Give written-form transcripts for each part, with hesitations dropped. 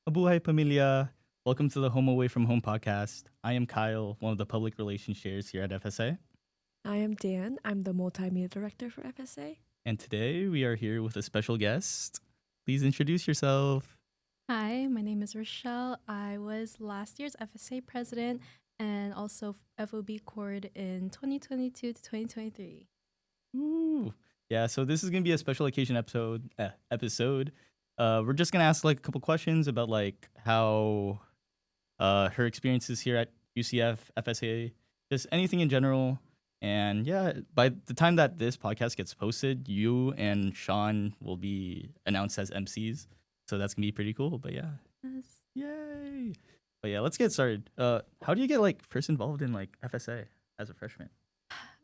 Mabuhay Pamilya. Welcome to the Home Away from Home podcast. I am Kyle, one of the public relations chairs here at FSA. I am Dan. I'm the multimedia director for FSA. And today we are here with a special guest. Please introduce yourself. Hi, my name is Rechelle. I was last year's FSA president and also FOB Cord in 2022 to 2023. Ooh. Yeah, so this is going to be a special occasion episode. We're just going to ask like a couple questions about like how her experiences here at UCF, FSA, just anything in general. And yeah, by the time that this podcast gets posted, you and Sean will be announced as MCs. So that's gonna be pretty cool. But yeah, Yes. yay! But yeah, let's get started. How do you get like first involved in like FSA as a freshman?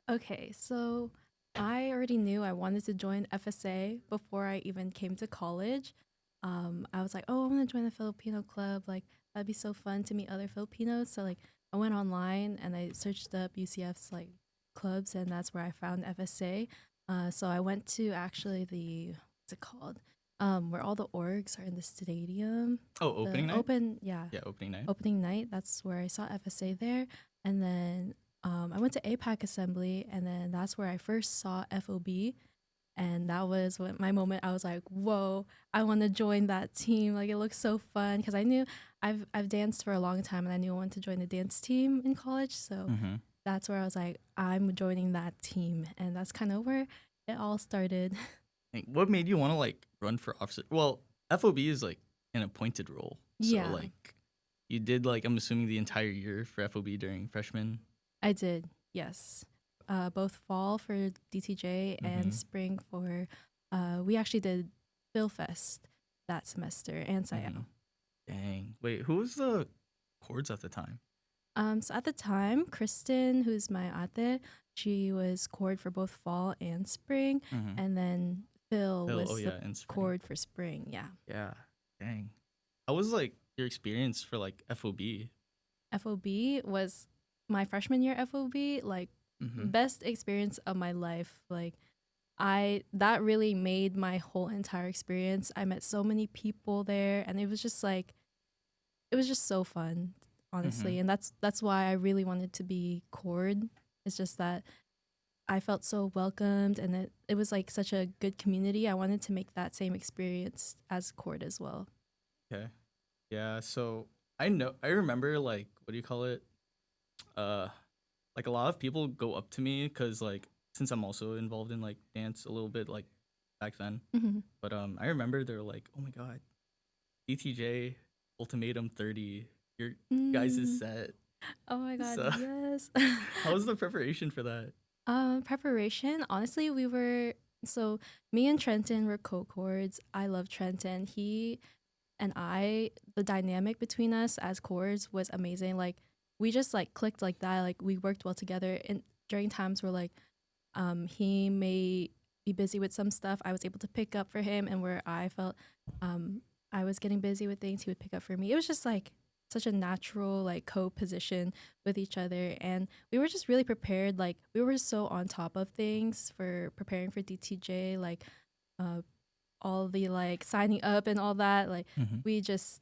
Okay, so I already knew I wanted to join FSA before I even came to college. I was like, oh, I want to join the Filipino club. Like, that'd be so fun to meet other Filipinos. So, like, I went online and I searched up UCF's like clubs, and that's where I found FSA. So I went to actually what's it called? Where all the orgs are in the stadium. Oh, opening night. Yeah, Yeah, opening night. opening night. That's where I saw FSA there, and then I went to APAC assembly, and then that's where I first saw FOB, and that was my moment. I was like, "Whoa, I want to join that team! Like, it looks so fun." Because I knew I've danced for a long time, and I knew I wanted to join the dance team in college. So Mm-hmm. that's where I was like, "I'm joining that team," and that's kind of where it all started. What made you want to like run for officer? Well, FOB is like an appointed role. Yeah. So like, you did like I'm assuming the entire year for FOB during freshman. I did, yes. Both fall for DTJ Mhm. and spring for. We actually did Phil Fest that semester and Sayaw. Mhm. Dang. Wait, who was the chords at the time? So at the time, Kristen, who's my ate, she was chord for both fall and spring, Mhm. and then Phil Phil, was oh the yeah, and spring. chord for spring. Yeah, Yeah. Dang. How was like your experience for like FOB? FOB was my freshman year. FOB like Mm-hmm. best experience of my life. Like that really made my whole entire experience. I met so many people there, and it was just so fun, honestly. And that's why I really wanted to be chord. It's just that I felt so welcomed, and it was like such a good community. I wanted to make that same experience as chord as well. Okay. Yeah. So I remember like what do you call it? Uh, like a lot of people go up to me because like since I'm also involved in like dance a little bit like back then. Mhm. But I remember they were like, oh my god, DTJ Ultimatum 30, your guys is Mm. set. Oh my god, So yes. how was the preparation for that? Preparation. Honestly, so me and Trenton were co-chords. I love Trenton. He and the dynamic between us as chords was amazing. Like, we just like clicked like that. Like, we worked well together. And during times where like he may be busy with some stuff, I was able to pick up for him, and where I felt I was getting busy with things, he would pick up for me. It was just like such a natural like co-position with each other, and we were just really prepared. Like, we were so on top of things for preparing for DTJ, like uh all the like signing up and all that. Like, Mm-hmm. we just,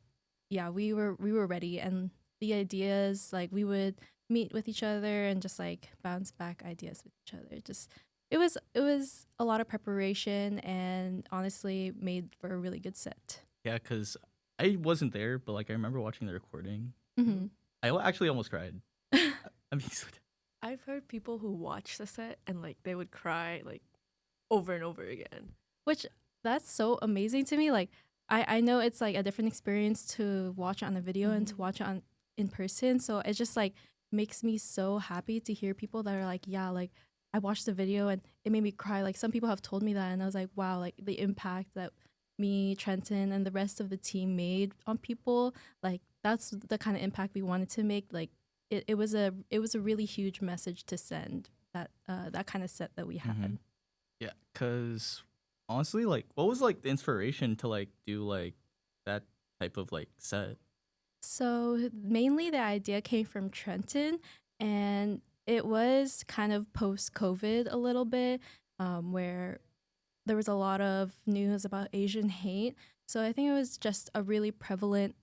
yeah, we were ready, and the ideas, like, we would meet with each other and just like bounce back ideas with each other. Just it was a lot of preparation, and honestly made for a really good set. Yeah, because I wasn't there, but like I remember watching the recording. Hmm. Actually almost cried. I mean, I've heard people who watch the set and like they would cry like over and over again. Which, that's so amazing to me. Like, I know it's like a different experience to watch it on a video and to Mhm. watch it in person. So it just like makes me so happy to hear people that are like, yeah, like, I watched the video and it made me cry. Like, some people have told me that, and I was like, wow, like the impact that me, Trenton, and the rest of the team made on people, like, that's the kind of impact we wanted to make. Like, it was a really huge message to send, that kind of set that we had. Mhm. Yeah, because honestly, like, what was like the inspiration to like do like that type of like set? So mainly the idea came from Trenton, and it was kind of post COVID a little bit, where there was a lot of news about Asian hate. So I think it was just a really prevalent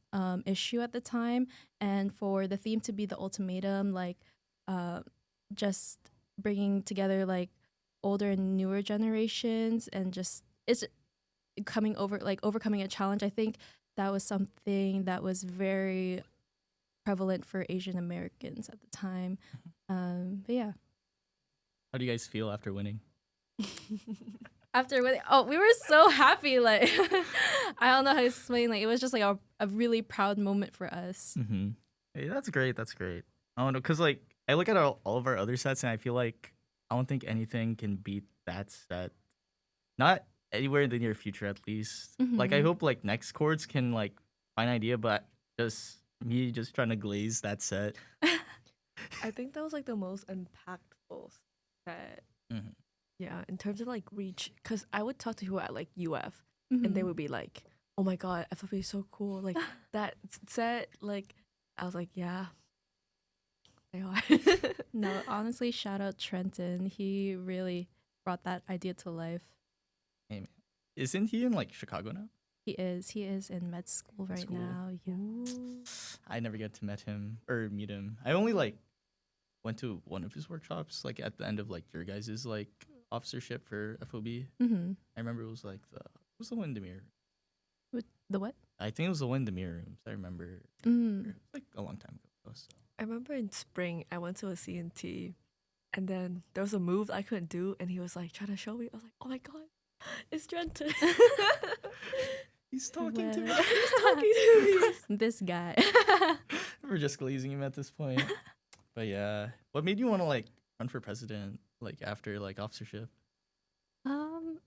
issue at the time. And for the theme to be the ultimatum, like uh, just bringing together like older and newer generations and just it's coming over like overcoming a challenge. I think that was something that was very prevalent for Asian Americans at the time. But yeah. How do you guys feel after winning? After winning, oh, we were so happy. Like, I don't know how to explain. Like, it was just like a really proud moment for us. Mm-hmm. Hey, that's great. That's great. I don't know, cause like I look at all of our other sets and I feel like I don't think anything can beat that set. Not anywhere in the near future, at least. Like I Mhm. hope like next chords can like find an idea, but just me just trying to glaze that set. I think that was like the most impactful set. Mm-hmm. Yeah, in terms of like reach, because I would talk to people at like UF, and they Mhm. would be like, "Oh my god, FFB is so cool!" Like that set. Like I was like, "Yeah, they are." No, honestly, shout out Trenton. He really brought that idea to life. Hey, man. Isn't he in like Chicago now? He is. He is in med school right School. now. Yeah. Ooh. I never get to meet him. I only like went to one of his workshops, like at the end of like your guys' like officership for FOB. Mm-hmm. I remember it was like it was the one in the mirror. With the what? I think it was the one in the mirror rooms. I remember it Mm. was like a long time ago. So. I remember in spring, I went to a CNT, and then there was a move I couldn't do, and he was like trying to show me. I was like, "Oh my god, it's Trenton." He's talking to me. Well, He's talking to me. this guy. We're just glazing him at this point. But yeah, what made you want to like run for president like after like officership? um,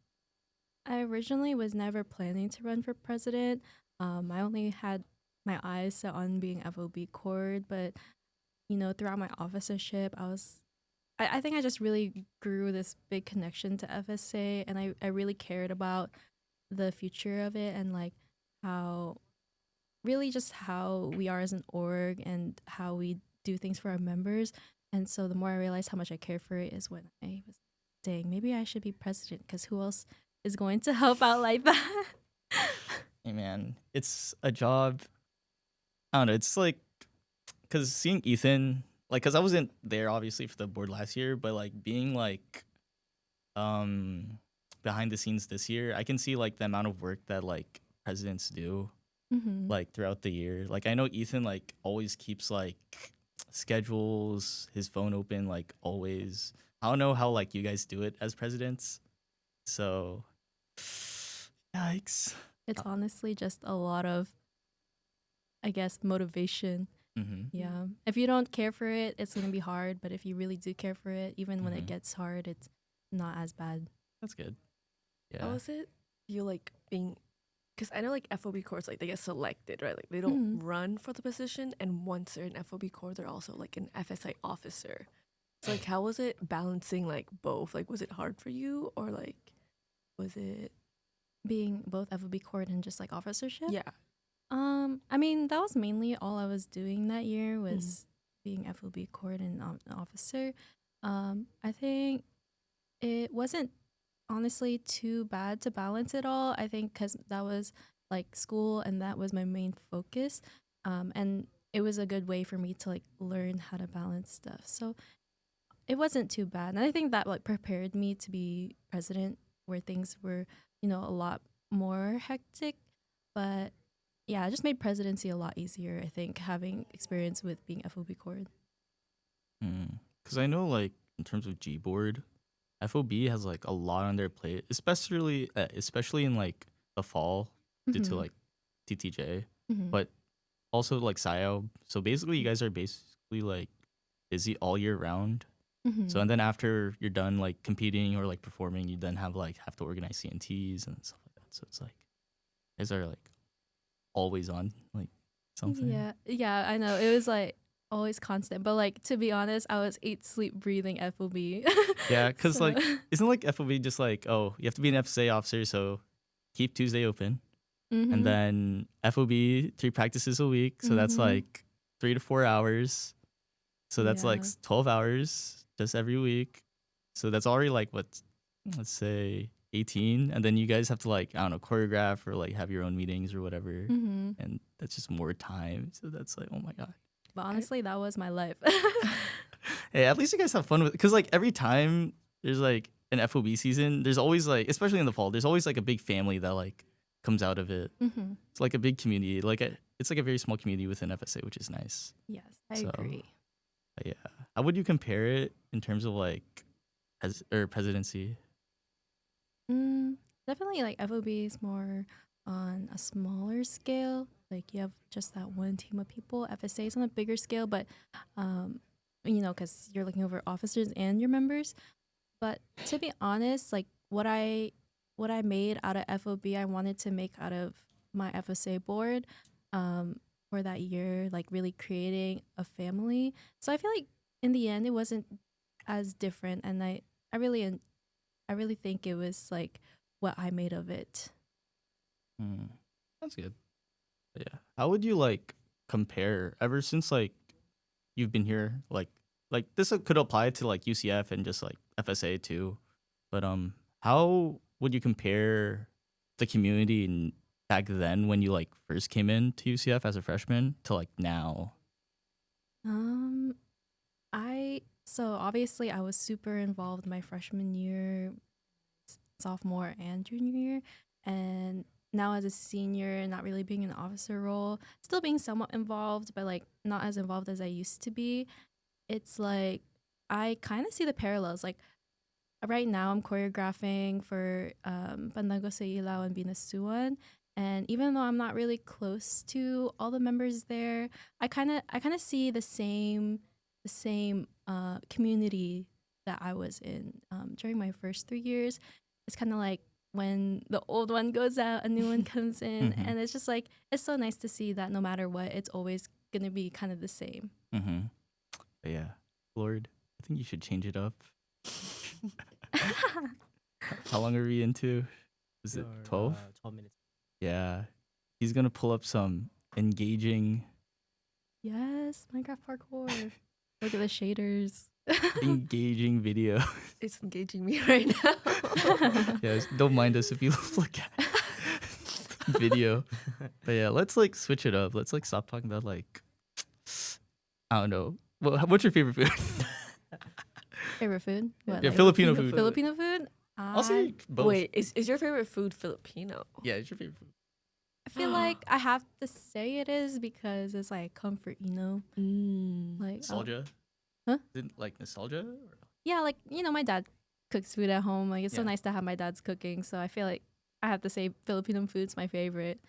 I originally was never planning to run for president. I only had my eyes set on being FOB cord, but throughout my officership, I think I just really grew this big connection to FSA, and I really cared about the future of it and like how really just how we are as an org and how we do things for our members. And so the more I realized how much I care for it is when I was saying maybe I should be president because who else is going to help out like that? Hey man, it's a job. I don't know. It's like because seeing Ethan, like, because I wasn't there obviously for the board last year, but like being like behind the scenes this year, I can see like the amount of work that like presidents do Mm-hmm. like throughout the year. Like I know Ethan like always keeps like schedules, his phone open like always. I don't know how like you guys do it as presidents. So yikes. It's honestly just a lot of, I guess, motivation. Mm-hmm. Yeah. If you don't care for it, it's going to be hard. But if you really do care for it, even when it Mhm. gets hard, it's not as bad. That's good. Yeah. How was it? You like being, because I know like FOB cores like they get selected, right? Like they don't run for the position, and once they're in FOB core, they're also like an FSI officer. So like, how was it balancing like both? Like, was it hard for you, or like, was it? Being both FOB cord and just like officership? Yeah. I mean, that was mainly all I was doing that year was being FOB cord and an officer. I think it wasn't honestly too bad to balance it all. I think because that was like school and that was my main focus. And it was a good way for me to like learn how to balance stuff. So it wasn't too bad. And I think that like prepared me to be president where things were, a lot more hectic. But yeah, it just made presidency a lot easier, I think, having experience with being FOB cord. Because I know like in terms of Gboard, FOB has like a lot on their plate, especially in like the fall due to Mhm. like TTJ, Mhm. but also like SIO. So basically, you guys are basically like busy all year round. Mhm. So and then after you're done like competing or like performing, you then have to organize CNTs and stuff like that. So it's like you guys are like always on like something. Yeah, I know. It was like always constant. But like to be honest, I was eat, sleep, breathing FOB. Yeah, because So- like isn't like FOB just like, oh, you have to be an FSA officer, so keep Tuesday open. Mhm. And then FOB 3 practices a week, so that's Mhm. like 3 to 4 hours. So that's like Yeah. 12 hours just every week. So that's already like what, let's say 18, and then you guys have to like, I don't know, choreograph or like have your own meetings or whatever, Mm-hmm. and that's just more time. So that's like, oh my god. But honestly, that was my life. Hey, at least you guys have fun with it, because like every time there's like an FOB season, there's always like, especially in the fall, there's always like a big family that like comes out of it. Mm-hmm. It's like a big community, like it's like a very small community within FSA, which is nice. Yes, I So, agree. But yeah, how would you compare it in terms of like presidency? Definitely, like FOB is more on a smaller scale. Like you have just that one team of people. FSA is on a bigger scale, but because you're looking over officers and your members. But to be honest, like what I made out of FOB, I wanted to make out of my FSA board for that year, like really creating a family. So I feel like in the end, it wasn't as different, and I really think it was like what I made of it. Hmm. That's good. But yeah, how would you like compare ever since like you've been here? Like this could apply to like UCF and just like FSA too. But how would you compare the community back then when you like first came in to UCF as a freshman to like now? Um, so obviously I was super involved my freshman year, sophomore and junior year, and now as a senior, not really being in an officer role, still being somewhat involved, but like not as involved as I used to be. It's like I kind of see the parallels. Like right now, I'm choreographing for Bandago sa Ilaw and Binasuan, and even though I'm not really close to all the members there, I kind of see the same community that I was in during my first 3 years. It's kind of like when the old one goes out, a new one comes in, Mhm. and it's just like it's so nice to see that no matter what, it's always gonna be kind of the same. Mhm. But yeah, Lord, I think you should change it up. How long are we into? Is it 12? 12 minutes. Yeah. He's gonna pull up some engaging Yes, Minecraft parkour. Look at the shaders. engaging video. It's engaging me right now. Yeah, don't mind us if you look at video. But yeah, let's like switch it up. Let's like stop talking about like, I don't know. Well, what's your favorite food? Favorite food? What, Yeah, like Filipino food. Filipino food? I'll say both. Wait, is your favorite food Filipino? Yeah, it's your favorite food. I feel like I have to say it is because it's like comfort, Mm. like Nostalgia? Huh? Is it like nostalgia? Or? yeah, like my dad cooks food at home. Like it's so Yeah. nice to have my dad's cooking. So I feel like I have to say Filipino food's my favorite.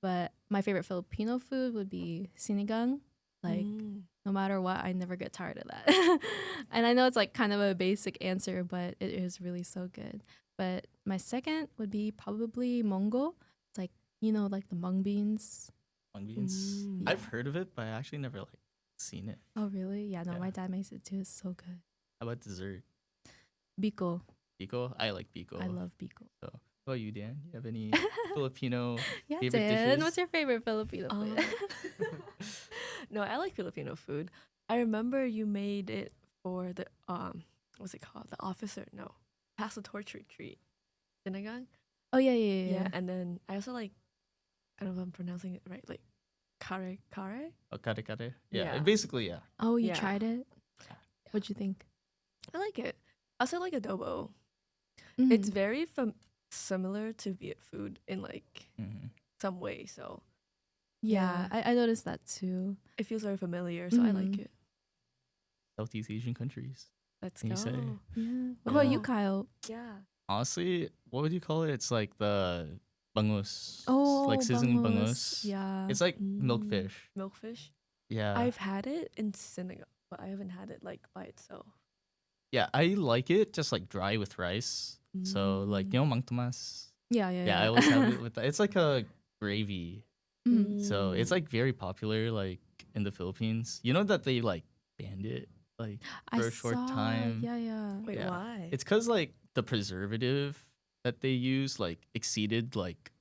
But my favorite Filipino food would be sinigang. Like no matter what, I never get tired of that. And I know it's like kind of a basic answer, but it is really so good. But my second would be probably mongo. It's like like the mung beans. Mung beans. Mm. I've heard of it, but I actually never like seen it. Oh really? Yeah, no, Yeah. my dad makes it too. It's so good. How about dessert? Biko. Biko? I like biko. I love biko. So, how about you, Dan? You have any Filipino? Yeah, Favorite Dan. dishes? What's your favorite Filipino food? No, I like Filipino food. I remember you made it for the what's it called? The officer? No, pass the torch retreat. Sinigang. Oh yeah. And then I also like, I don't know if I'm pronouncing it right. Like kare kare. Oh, kare kare? Yeah, Yeah. basically, yeah. Oh, you Yeah. tried it? What'd you think? I like it. I also like adobo. Mm. It's very similar to Viet food in like Mm-hmm. some way. So yeah, yeah. I noticed that too. it feels very familiar. So I like Mhm. it. Southeast Asian countries. Let's Can go. you say? Yeah. What about you, Yeah. Kyle? Yeah. Honestly, what would you call it? It's like the bangus. Oh, like sizzling bangus. Yeah. It's like Mm. milkfish. Milkfish. Yeah. I've had it in Senegal, but I haven't had it like by itself. Yeah, I like it just like dry with rice. So like mang tomas. yeah. Yeah, I always have it with that. It's like a gravy. Mm. So it's like very popular like in the Philippines. You know that they like banned it like I for a short saw, time. Yeah. Wait, Yeah. why? It's cuz like the preservative that they use like exceeded like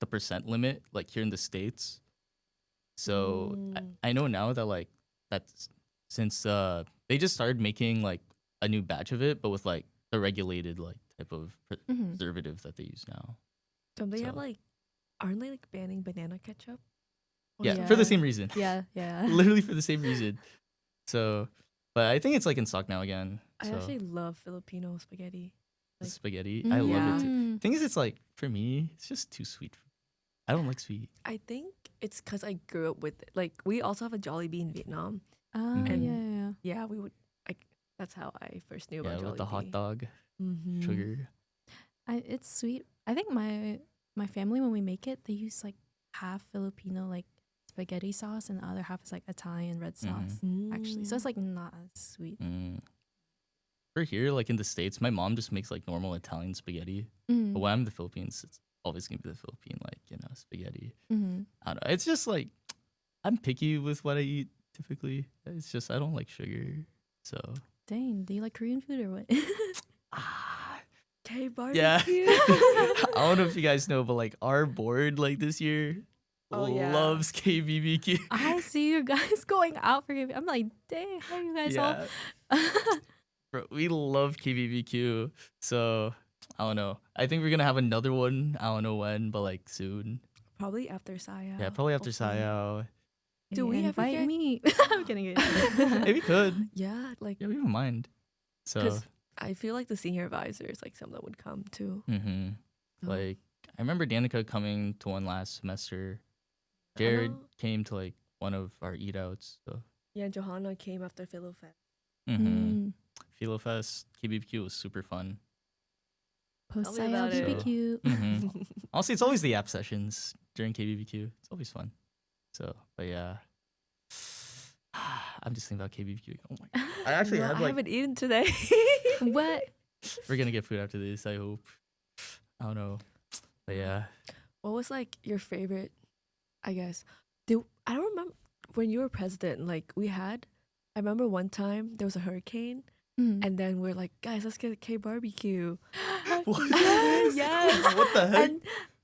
the percent limit like here in the States. So I know now that like that's since they just started making like a new batch of it but with like the regulated like type of Mhm. preservative that they use now. Don't they have So- like, aren't they like banning banana ketchup? Or Yeah, something? for the same reason. Yeah, yeah. Literally for the same reason. So, but I think it's like in stock now again. I So actually love Filipino spaghetti. like- spaghetti, I love it too. Mm. Thing is, it's like for me, it's just too sweet. I don't like sweet. I think it's because I grew up with it. Like, we also have a Jollibee in Vietnam. Oh, And- yeah. Yeah, we would, like, that's how I first knew Yeah, about Jollibee. with the hot dog, Mhm. sugar. It's sweet. I think my family, when we make it, they use like half Filipino like spaghetti sauce and the other half is like Italian red sauce. Actually, so it's like not as sweet. Mm. For here, like in the States, my mom just makes like normal Italian spaghetti. Mm. But when I'm in the Philippines, it's always gonna be the Philippine, like, spaghetti. Mhm. I don't know. It's just like I'm picky with what I eat typically. It's just I don't like sugar. So Dang, do you like Korean food or what? K barbecue. yeah. I don't know if you guys know, but like our board like this year Oh, yeah. loves KBBQ. I see you guys going out for I'm like, dang, how you guys all? Bro, we love KBBQ. So I don't know. I think we're gonna have another one. I don't know when, but like soon. Probably after Saya. Yeah, probably after hopefully. Sayao. Do we ever invite get- me? I'm kidding. Maybe we could. Yeah, like, Yeah, we don't mind. So, 'cause I feel like the senior advisors, like, some of them would come too. mhm. So, Like I remember Danica coming to one last semester. I Jared know- came to like one of our eat outs. So, Yeah, Johanna came after Philofest. mm-hmm. Philo Fest, KBBQ was super fun. Post Tell me about it. BBQ. Mhm. Honestly, it's always the app sessions during KBBQ. It's always fun. So, but yeah. I'm just thinking about KBBQ. Oh my god. I actually No, had I like haven't eaten today. What? we're gonna get food after this, I hope. I don't know. But yeah. What was like your favorite? I guess. I don't remember when you were president. Like, I remember one time there was a hurricane, Mm. and then we're like, guys, let's get a K barbecue. What? Yes. What the heck?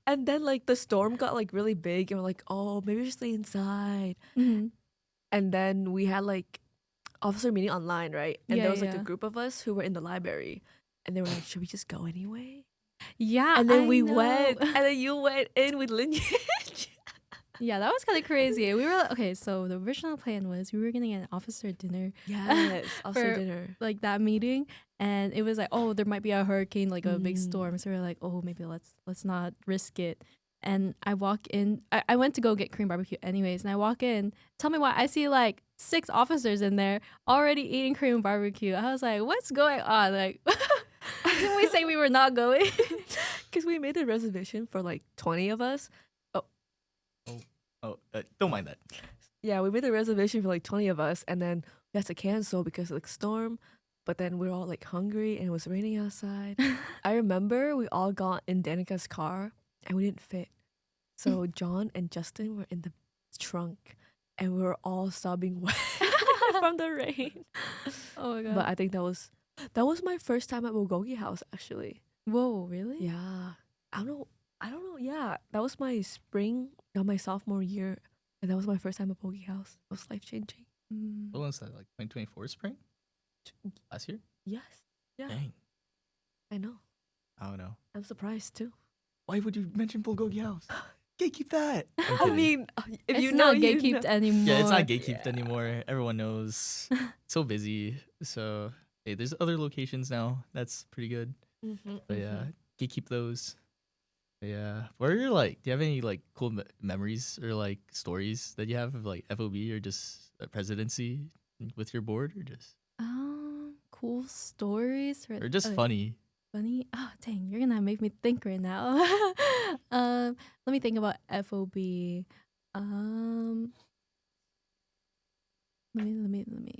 And then like the storm got like really big, and we're like, oh, maybe we should stay inside. Mhm. And then we had like officer meeting online, right? And Yeah, there was like yeah. a group of us who were in the library, and they were like, should we just go anyway? Yeah, And then I we know. went, and then you went in with lineage. Yeah, that was kind of crazy. We were okay. So the original plan was we were gonna get an officer dinner, Yes, officer For- dinner. like that meeting, and it was like, oh, there might be a hurricane, like a big Mm. storm. So we were like, oh, maybe let's not risk it. And I walk in. I went to go get Korean barbecue anyways, and I walk in. Tell me why I see like 6 officers in there already eating Korean barbecue. I was like, what's going on? Like, didn't we say we were not going? Because we made a reservation for like 20 of us. Oh, don't mind that. Yeah, we made a reservation for like 20 of us, and then we had to cancel because of the storm. But then we were all like hungry, and it was raining outside. I remember we all got in Danica's car, and we didn't fit. So John and Justin were in the trunk, and we were all sobbing wet from the rain. Oh my god. But I think that was my first time at Bulgogi House, actually. Whoa, really? Yeah. I don't know. Yeah. That was my spring, not my sophomore year. And that was my first time at Bulgogi House. It was life changing. Mm. What was that? Like 2024 spring? Last year? Yes. Yeah. Dang. I know. I don't know. I'm surprised too. Why would you mention Bulgogi House? Gatekeep that. I'm I kidding. mean, if It's you know, not you gatekeeped know. anymore. Yeah, it's not gatekeeped anymore. Everyone knows. So busy. So hey, there's other locations now. That's pretty good. But yeah, gatekeep those. But yeah. What are your like? Do you have any like cool memories or like stories that you have of like FOB or just presidency with your board or just Cool stories or just funny? funny. Oh dang, you're gonna make me think right now. Let me think about FOB. Let me.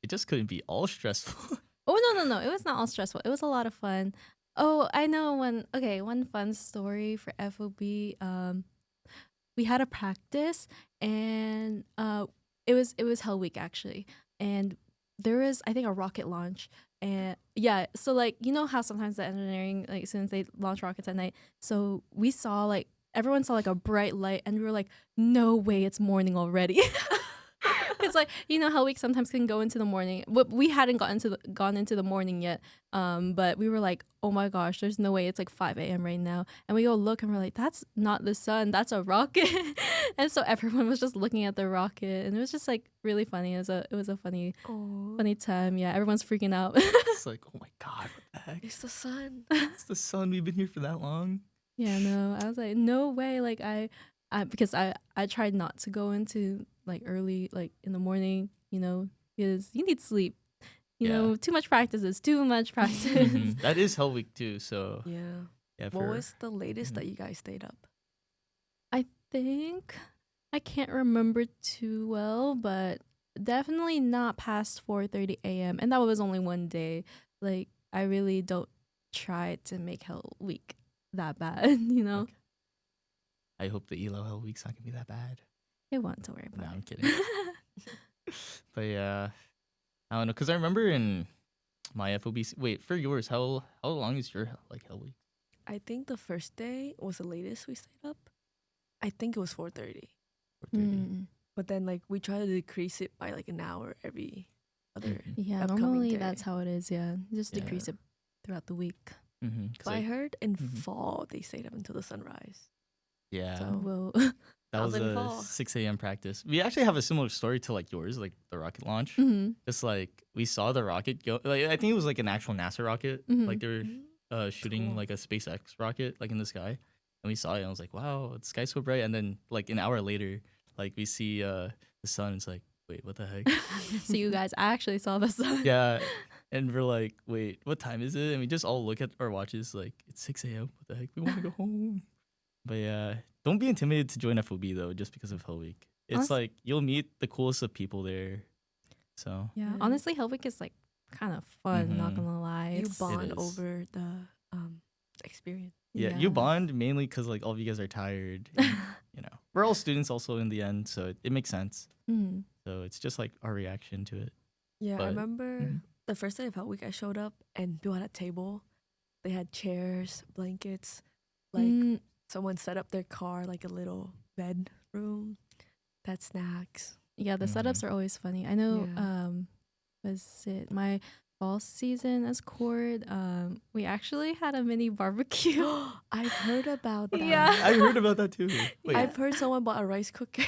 It just couldn't be all stressful. Oh no, it was not all stressful. It was a lot of fun. Oh, I know one fun story for FOB. We had a practice and it was Hell Week actually. And there was I think a rocket launch. And yeah, so like you know how sometimes the engineering like students they launch rockets at night. So we saw like everyone saw like a bright light and we were like, no way it's morning already. Because like Hell Week sometimes can go into the morning. We hadn't gone into the morning yet. But we were like, oh my gosh, there's no way it's like 5 a.m. right now. And we go look and we're like, that's not the sun, that's a rocket. And so everyone was just looking at the rocket, and it was just like really funny. It was a funny time. Yeah, everyone's freaking out. It's like, oh my god, what the heck? It's the sun. It's the sun. We've been here for that long. Yeah, no, I was like, no way. Like because I tried not to go into like early, like in the morning, because you need sleep. Too much practice is too much practice. That is Hell Week too. So Yeah. What was the latest that you guys stayed up? I think I can't remember too well, but definitely not past 4:30 a.m. And that was only one day. Like I really don't try to make Hell Week that bad, Okay. I hope the ELO Hell Week's not gonna be that bad. It won't, to worry No, about I'm kidding. But yeah, I don't know, because I remember in my FOB. Wait, for yours, how long is your like Hell Week? I think the first day was the latest we stayed up. I think it was 4:30. 4:30. But then like we try to decrease it by like an hour every other. Yeah, upcoming normally day. that's how it is. Yeah, just Yeah. decrease it throughout the week. But I heard in Mhm. fall they stayed up until the sunrise. Yeah, So- Well, that was How's it a fall? 6 a.m. practice. We actually have a similar story to like yours, like the rocket launch. mhm. Just like we saw the rocket go. Like I think it was like an actual NASA rocket. Mhm. Like they were shooting Cool. like a SpaceX rocket like in the sky, and we saw it. And I was like, wow, the sky's so bright. And then like an hour later, like we see the sun. It's like, wait, what the heck? So you guys actually saw the sun. Yeah. And we're like, wait, what time is it? And we just all look at our watches, like, it's 6 a.m. What the heck? We want to go home. But yeah, don't be intimidated to join FOB though, just because of Hell Week. It's Honest- like you'll meet the coolest of people there. So Yeah, Yeah. honestly, Hell Week is like kind of fun. Not Mhm. gonna lie, You It's- bond is. over the experience. yeah, you bond mainly because like all of you guys are tired. And, we're all students also in the end, so it makes sense. Mhm. So it's just like our reaction to it. Yeah, I But- remember Mhm. the first day of Hell Week I showed up and people had a table. They had chairs, blankets, like Mm, someone set up their car like a little bedroom. Had snacks. yeah, the setups Mhm. are always funny. I know. Yeah. Was it my fall season as court? We actually had a mini barbecue. I've heard about that. Yeah. I heard about that too. Wait, I've heard someone bought a rice cooker.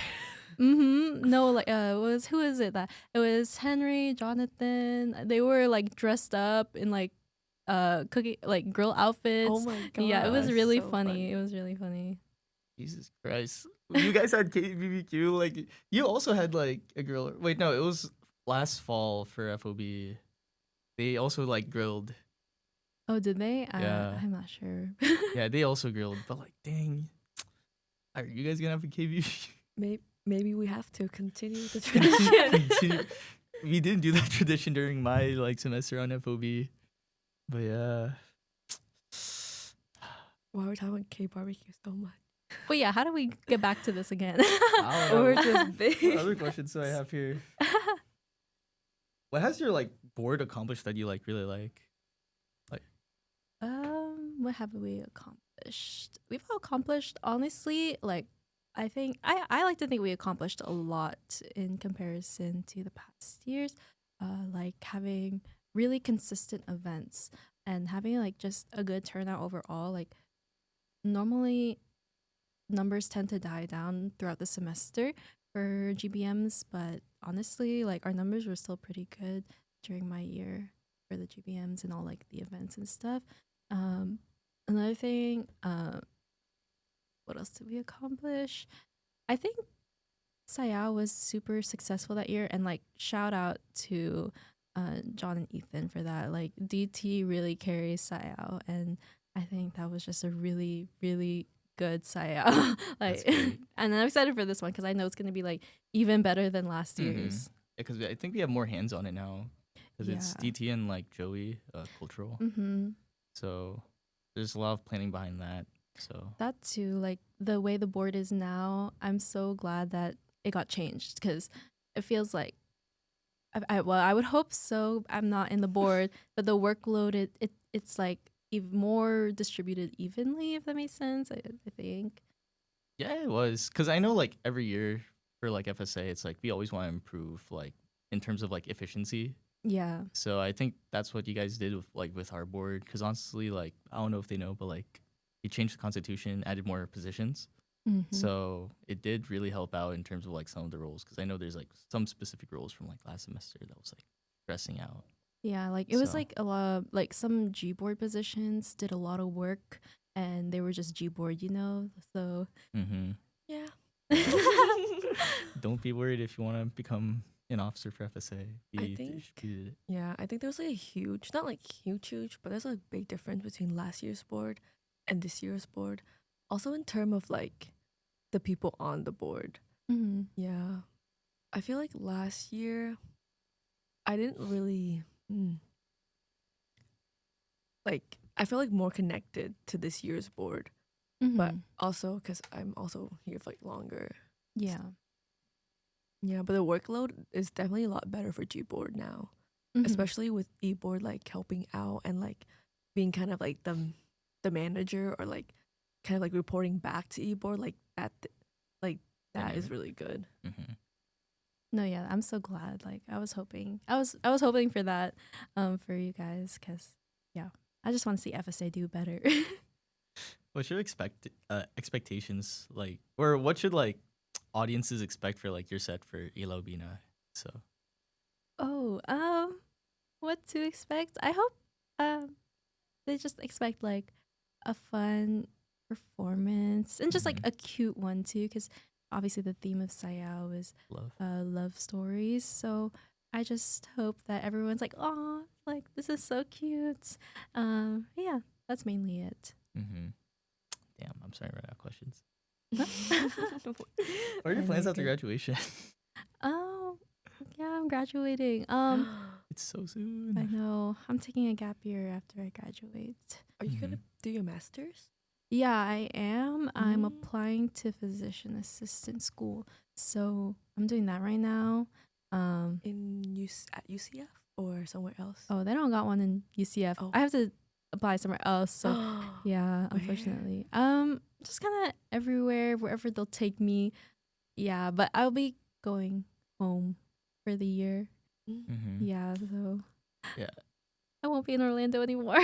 No, like who is it that it was Henry, Jonathan. They were like dressed up in like cookie like grill outfits. Oh my god. Yeah, it was really so funny. It was really funny. Jesus Christ. You guys had KBBQ. Like, you also had like a grill. Wait, no, it was last fall for FOB. They also like grilled. Oh, did they? Yeah. I'm not sure. Yeah, they also grilled. But like, dang. Are you guys gonna have a KBBQ? Maybe we have to continue the tradition. Continue. We didn't do that tradition during my like semester on FOB. But yeah. Why we're talking about K barbecue so much? But yeah, how do we get back to this again? I don't Or know. just What big. other questions do I have here? What has your like board accomplished that you like really like? What have we accomplished? We've accomplished, honestly, like I think I like to think we accomplished a lot in comparison to the past years. Like having really consistent events and having like just a good turnout overall. Like normally numbers tend to die down throughout the semester for GBMs, but honestly, like our numbers were still pretty good during my year for the GBMs and all like the events and stuff. Another thing, what else did we accomplish? I think Saya was super successful that year, and like shout out to John and Ethan for that. Like DT really carries Saya, and I think that was just a really, really good Saya. That's like, great. and I'm excited for this one because I know it's gonna be like even better than last Mhm. year's. Because I think we have more hands on it now. Because it's Yeah. DT and like Joey, cultural. Mm-hmm. So there's a lot of planning behind that. So That too, like the way the board is now, I'm so glad that it got changed because it feels like, I would hope so. I'm not in the board, but the workload it's like more distributed evenly, if that makes sense. I think. yeah, it was. Because I know like every year for like FSA, it's like we always want to improve like in terms of like efficiency. Yeah. So I think that's what you guys did with our board. Because honestly, like I don't know if they know, but like you changed the constitution, added more positions. Mm-hmm. So it did really help out in terms of like some of the roles. Because I know there's like some specific roles from like last semester that was like stressing out. Yeah, like it was So- like a lot of, like some G board positions did a lot of work and they were just G board, you know? So Mm-hmm. Yeah. Don't be worried if you want to become an officer for FSA. I think- Yeah, I think there was like a huge, not like huge, but there's a big difference between last year's board and this year's board. Also in term of like the people on the board. Mhm. Yeah. I feel like last year I didn't really like I feel like more connected to this year's board, but Mhm. also because I'm also here for like longer. Yeah. Yeah, but the workload is definitely a lot better for G board now, Mhm. especially with E board like helping out and like being kind of like the manager or like kind of like reporting back to E board like that is Dynamic. really good. Mm-hmm. No, yeah, I'm so glad. Like I was hoping for that for you guys cuz yeah, I just want to see FSA do better. What's your expectations like, or what should like audiences expect for like your set for Ilobina? So Oh, what to expect? I hope they just expect like a fun performance and just like Mhm. a cute one too, because obviously the theme of Sayao is love. love stories. So I just hope that everyone's like, oh, like this is so cute. Yeah, that's mainly it. Mm-hmm. Damn, I'm sorry, I ran out of questions. What What are your Oh, plans you're after good. graduation? Oh, yeah, I'm graduating. It's so I soon. know. I'm taking a gap year after I graduate. Are you gonna Mhm. do your masters? Yeah, I am. I'm Mm. applying to physician assistant school. So I'm doing that right now. At UCF or somewhere else? Oh, they don't got one in UCF. Oh. I have to apply somewhere else. So yeah, Where? unfortunately. Just kinda everywhere, wherever they'll take me. Yeah, but I'll be going home for the year. Mm. Mm-hmm. Yeah, so Yeah. I won't be in Orlando anymore.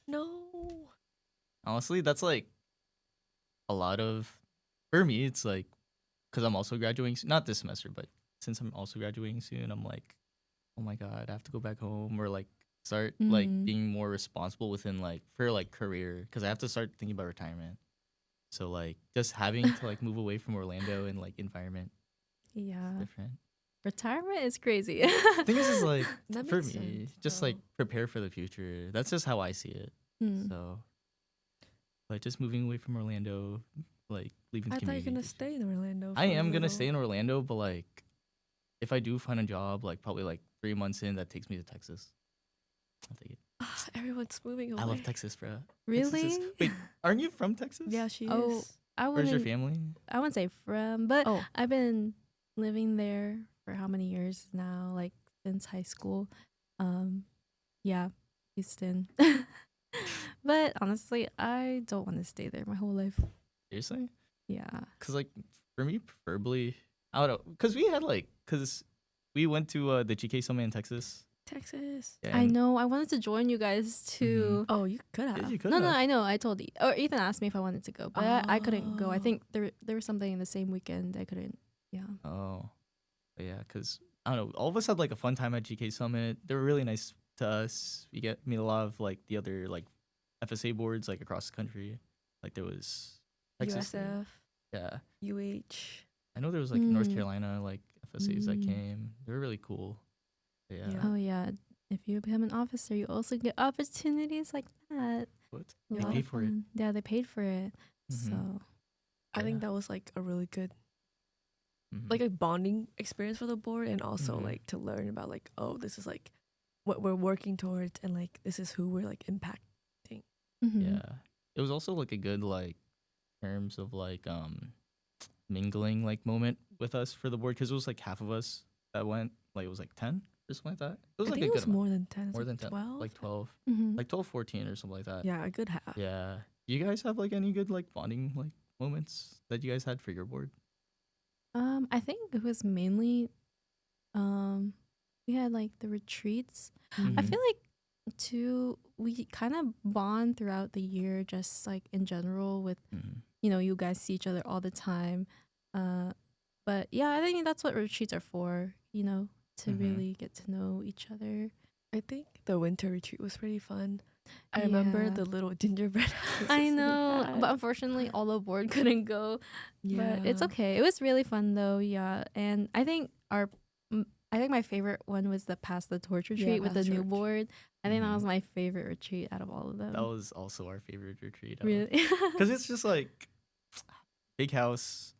No. Honestly, that's like a lot of. For me, it's like because I'm also graduating, not this semester, but since I'm also graduating soon, I'm like, oh my god, I have to go back home or like start like Mhm. being more responsible within like for like career because I have to start thinking about retirement. So like just having to like move away from Orlando and like environment Yeah. different. Retirement is crazy. Thing is like That for makes me, sense, just though. like prepare for the future. That's just how I see it. Hmm. So like just moving away from Orlando, like leaving the I thought you were community. gonna just- stay in Orlando. I for a am gonna little. stay in Orlando, but like if I do find a job, like probably like 3 months in, that takes me to Texas. I'll take it. Everyone's moving away. I love Texas, bro. Really? Wait, aren't you from Texas? Yeah, she Oh, is. I Where's your wouldn't. family? I wouldn't say from, but Oh, I've been living there for how many years now? Like since high school. Yeah, Houston. But honestly, I don't want to stay there my whole life. Seriously? Yeah. Cause like for me, preferably, I don't know. Cause we had like, cause we went to the GK Summit in Texas. Texas. Yeah, I and- know. I wanted to join you guys too. Oh, you could have. Yeah, you could No, no, have. I know. I told you. Or Ethan asked me if I wanted to go, but I couldn't go. I Oh. think there was something in the same weekend I couldn't. Yeah. Oh, but yeah, cause I don't know. All of us had like a fun time at GK Summit. They were really nice to us. We get meet a lot of like the other like FSA boards like across the country. Like there was Texas. USF, Yeah, UH. I know there was like North Mm. Carolina like FSAs that Mm. came. They were really cool. Yeah. Yeah. Oh yeah. If you become an officer, you also get opportunities like that. What? A They lot paid of for it. fun. Yeah, they paid for it. Mhm. So I think Yeah. that was like a really good, Mhm. like a bonding experience for the board, and also Mhm. like to learn about like, oh, this is like what we're working towards, and like this is who we're like impacting. mhm. Yeah. It was also like a good like terms of like mingling like moment with us for the board because it was like half of us that went. Like it was like 10 or something like that. It was I like think a it good was amount. more than 10. It's More like than 10. 12. Like 12. Mhm. Like 12, 14 or something like that. Yeah, a good half. Yeah. Do you guys have like any good like bonding like moments that you guys had for your board? I think it was mainly we had like the retreats. I feel like too we kind of bond throughout the year, just like in general with Mhm. you guys see each other all the time. But yeah, I think that's what retreats are for, to Mhm. really get to know each other. I think the winter retreat was pretty fun. I remember Yeah. the little gingerbread houses I we know, had. but unfortunately all the board couldn't go. Yeah. But it's okay. It was really fun though, yeah. And I think I think my favorite one was the Pass the Torch retreat with the Pass the new Torch. board. I think that Mhm. was my favorite retreat out of all of them. That was also our favorite retreat. really. Because it's just like big house,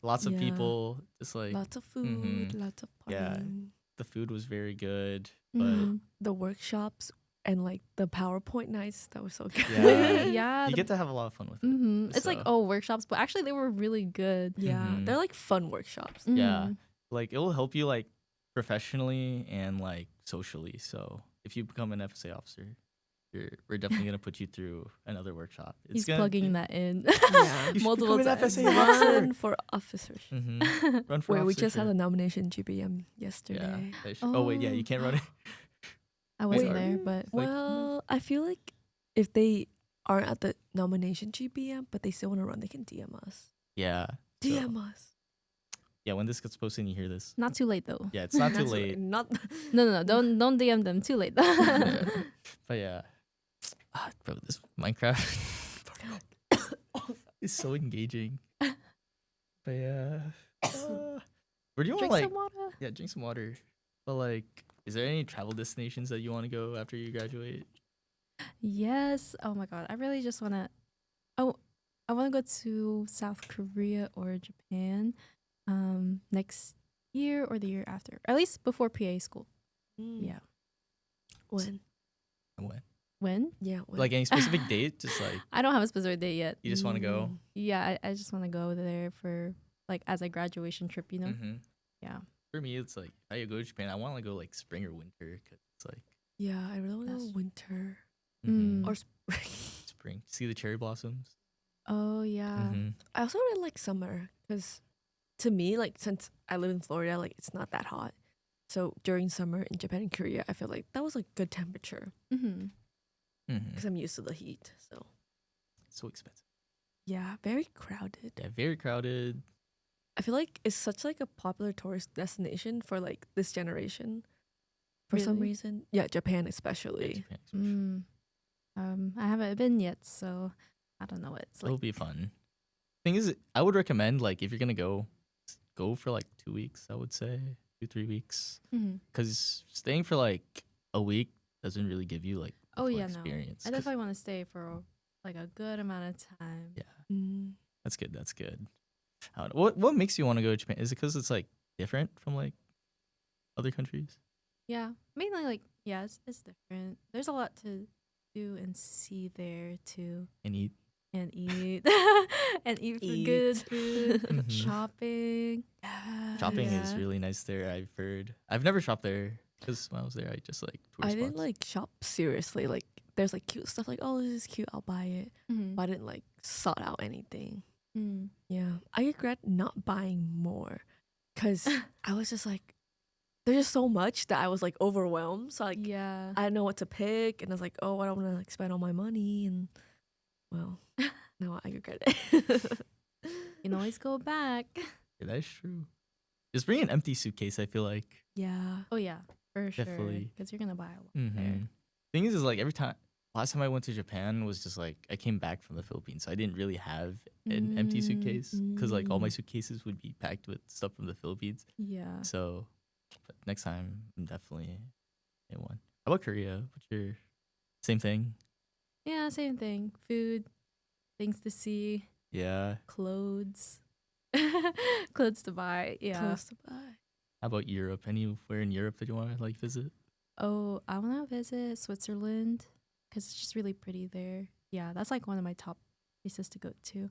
lots of Yeah. people, just like Lots of food, lots of Yeah. partying. the food was very good. But Mhm. The workshops and like the PowerPoint nights, that was so good. Yeah. Yeah. you get to have a lot of fun with it. It's like so- workshops, but actually they were really good. Yeah, Mhm. they're like fun workshops. Yeah. Mhm. Like it will help you like professionally and like socially. So if you become an FSA officer, we're definitely gonna put you through another workshop. It's He's gonna plugging be- that in. Yeah. You should Multiple become an times. FSA officer. Run for officers. Run for Wait, we officer just had sure. a nomination GBM Yeah. yesterday. Oh wait, yeah, you can't run it. I wasn't Wait, there, but Like- Well, I feel like if they aren't at the nomination GBM, but they still want to run, they can DM us. Yeah. So, DM us. yeah, when this gets posted and you hear this. not too late though. Yeah, it's not too That's right, late. Not No, don't DM them. Too late. Yeah. But yeah. Bro, this Minecraft is so engaging. But yeah. Where do you want Drink to like some water. Yeah, drink some water. But like, is there any travel destinations that you want to go after you graduate? Yes. Oh my god. I really just wanna. Oh, I wanna go to South Korea or Japan, next year or the year after. At least before PA school. Yeah. When? And when? When? Yeah. When? Like any specific date? Just like I don't have a specific date yet. you just want to go. Yeah, I just want to go there for like as a graduation trip. Mhm. Yeah. For me, it's like I go to Japan. I want to go like spring or winter because it's like Yeah, I really want to That's go winter Mm. or spring. spring. See the cherry blossoms. Oh yeah. Mhm. I also really like summer because to me, like since I live in Florida, like it's not that hot. So during summer in Japan and Korea, I feel like that was like good temperature Mm-hmm. Mhm. because I'm used to the heat. So So expensive. yeah, very crowded. Yeah, very crowded. I feel like it's such like a popular tourist destination for like this generation. For some Really? reason, yeah, Japan Yeah, especially. Japan especially. I haven't been yet, so I don't know what it's It'll like. be fun. Thing is, I would recommend like if you're gonna go for like 2 weeks. I would say 2-3 weeks, Mhm. because staying for like a week doesn't really give you like the Oh full yeah, no. experience. I 'Cause- definitely want to stay for like a good amount of time. Yeah, Mm. that's good. That's good. I don't know. What makes you want to go to Japan? Is it because it's like different from like other countries? Yeah, mainly like it's different. There's a lot to do and see there too, And eat. and eat and eat for good Eat. food, Mhm. shopping. Shopping is Yeah. really nice there. I've heard. I've never shopped there because when I was there, I just like tourist I didn't spots. like shop seriously. Like there's like cute stuff like, oh, this is cute, I'll buy it. Mhm. But I didn't like sought out anything. Mm. Yeah. I regret not buying more because I was just like, there's just so much that I was like overwhelmed. So like Yeah. I didn't know what to pick, and I was like, oh, I don't want to like spend all my money, and well, now I regret it. You can always go back. Yeah, that's true. Just bring an empty suitcase. I feel like. yeah. Oh yeah, for sure. Definitely. Because you're gonna buy a lot Mm-hmm. there. Thing is like last time I went to Japan was just like I came back from the Philippines, so I didn't really have an empty suitcase because like all my suitcases would be packed with stuff from the Philippines. Yeah. So, but next time I'm definitely in one. How about Korea? What's your same thing? Yeah, same thing. Food, things to see, Yeah. clothes, clothes to buy. Yeah. Close to buy. How about Europe? Anywhere in Europe that you want to like visit? Oh, I want to visit Switzerland because it's just really pretty there. Yeah, that's like one of my top places to go to.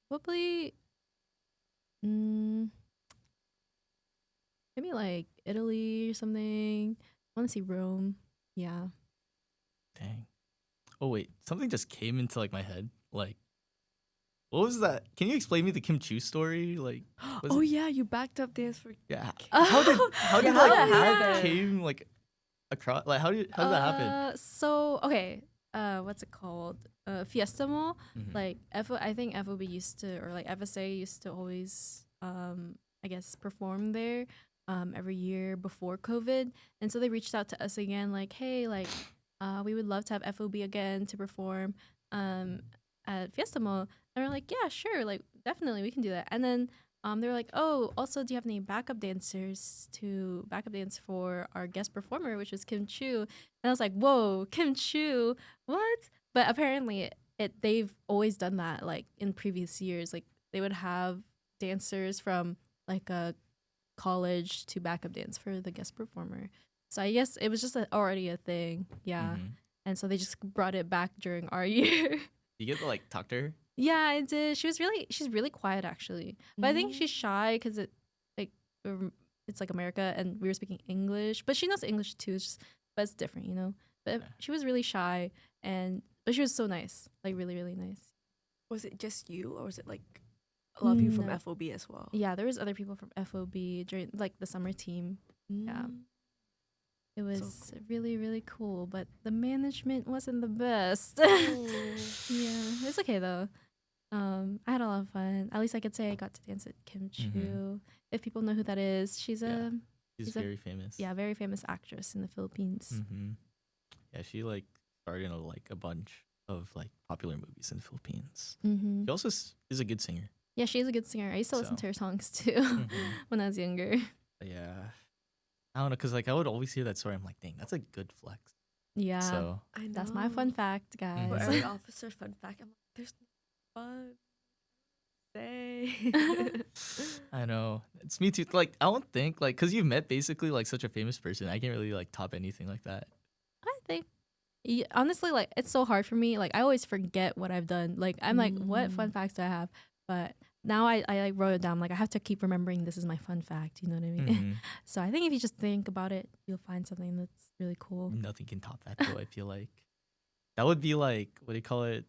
Probably, maybe like Italy or something. I want to see Rome. Yeah. Dang. Oh wait, something just came into like my head. Like, What was that? Can you explain me the Kim Chu story? Like, was Oh it, yeah, you backed up dance for. yeah. Oh, How did yeah, like how did that that happen? came like across? Like, how did that happen? So okay, what's it called? Fiesta Mall. Mhm. Like I think FOB used to, or like FSA used to always, I guess, perform there, every year before COVID, and so they reached out to us again, like, hey, like, we would love to have FOB again to perform, um, at Fiesta Mall, and we're like, yeah, sure, like, definitely, we can do that, and then. They were like, oh, also, do you have any backup dancers to backup dance for our guest performer, which was Kim Chu? And I was like, whoa, Kim Chu, what? But apparently, they've always done that. Like in previous years, like they would have dancers from like a college to backup dance for the guest performer. So I guess it was just already a thing, yeah. Mhm. And so they just brought it back during our year. You get to like talk to her. Yeah, I did. She's really quiet actually, but I think she's shy because like it's like America and we were speaking English, but she knows English too. But it's different, you know. But Yeah. she was really shy, but she was so nice, like really really nice. Was it just you, or was it like a lot of people No. from FOB as well? Yeah, there was other people from FOB during like the summer team. Yeah. Mm. It was really really cool, but the management wasn't the best. Oh. Yeah, it's okay though. I had a lot of fun. At least I could say I got to dance with Kim Chu. Mhm. If people know who that is, she's Yeah. a She's She's a- very famous. very famous actress in the Philippines. Mm-hmm. Yeah, she like starred in a bunch of like popular movies in the Philippines. Mm-hmm. She also is a good singer. Yeah, she's a good singer. I used to listen So. to her songs too Mhm. when I was younger. Yeah, I don't know, cause like I would always hear that story. I'm like, dang, that's a good flex. Yeah, So I know. that's my fun fact, guys. For Mhm. every officer, fun fact. I'm like, there's no fun. Say. I know it's me too. Like I don't think like cause you've met basically like such a famous person. I can't really like top anything like that. I think, honestly, like it's so hard for me. Like I always forget what I've done. Like I'm like, what fun facts do I have? But now I like wrote it down. Like I have to keep remembering this is my fun fact. You know what I mean? Mhm. So I think if you just think about it, you'll find something that's really cool. Nothing can top that though. I feel like that would be like what do you call it?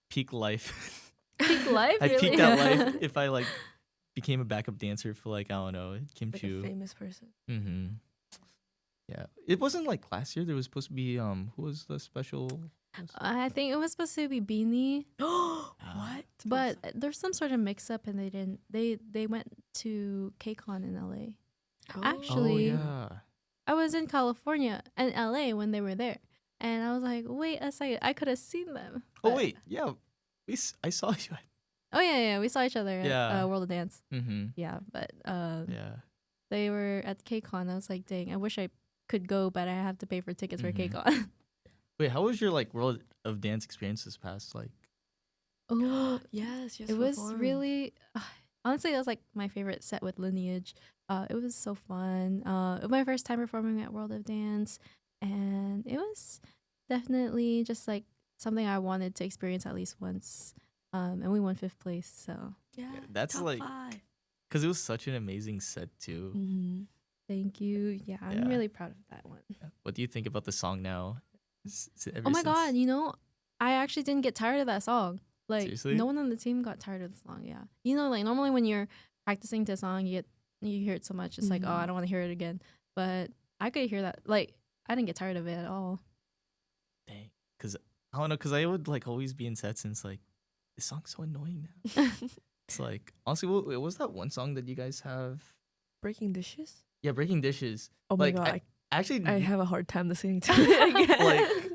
Peak life. Peak life, I really? peaked out life if I like became a backup dancer for like I don't know Kim Like a Chu. famous person. Mm-hmm. Yeah, it wasn't like last year. There was supposed to be who was the special? I think it was supposed to be Beanie, What? but there's some sort of mix up, and they didn't. They went to KCON in LA. Actually, Oh yeah. I was in California and LA when they were there, and I was like, wait a second, I could have seen them. Oh but- wait, yeah. I saw you. Oh yeah, we saw each other at Yeah. World of Dance. Mm-hmm. Yeah, but Yeah. they were at KCON. I was like, dang, I wish I could go, but I have to pay for tickets Mhm. for KCON. Wait, how was your like World of Dance experience this past like? Oh, Yes, yes. it was performed. really honestly, that was like my favorite set with Lineage. It was so fun. It was my first time performing at World of Dance, and it was definitely just like something I wanted to experience at least once. And we won 5th place, so Yeah, That's top like- 5. Because it was such an amazing set too. Mm-hmm. thank you. Yeah, I'm Yeah. really proud of that one. What do you think about the song now? Ever Oh my since- god, you know, I actually didn't get tired of that song. Like Seriously? no one on the team got tired of the song. Yeah, you know, like normally when you're practicing to a song, you hear it so much, it's like, oh, I Mhm. don't want to hear it again. But I could hear that. Like I didn't get tired of it at all. Dang. Because I don't know. Because I would like always be in sets and it's like this song's so annoying now. It's like honestly, what was that one song that you guys have? Breaking dishes. Yeah, Breaking Dishes. Oh my Like, god, Actually, I have a hard time listening to it again. Like,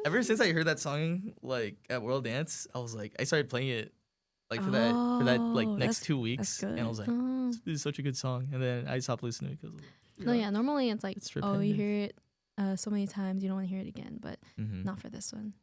ever since I heard that song like at World Dance, I was like, I started playing it like for that like Oh, next that's- 2 weeks, and I good. was like, Oh. this is such a good song, and then I stopped listening because. No, yeah. Normally it's like, It's oh, you repetitive. hear it so many times, you don't want to hear it again. But Mm-hmm. not for this one.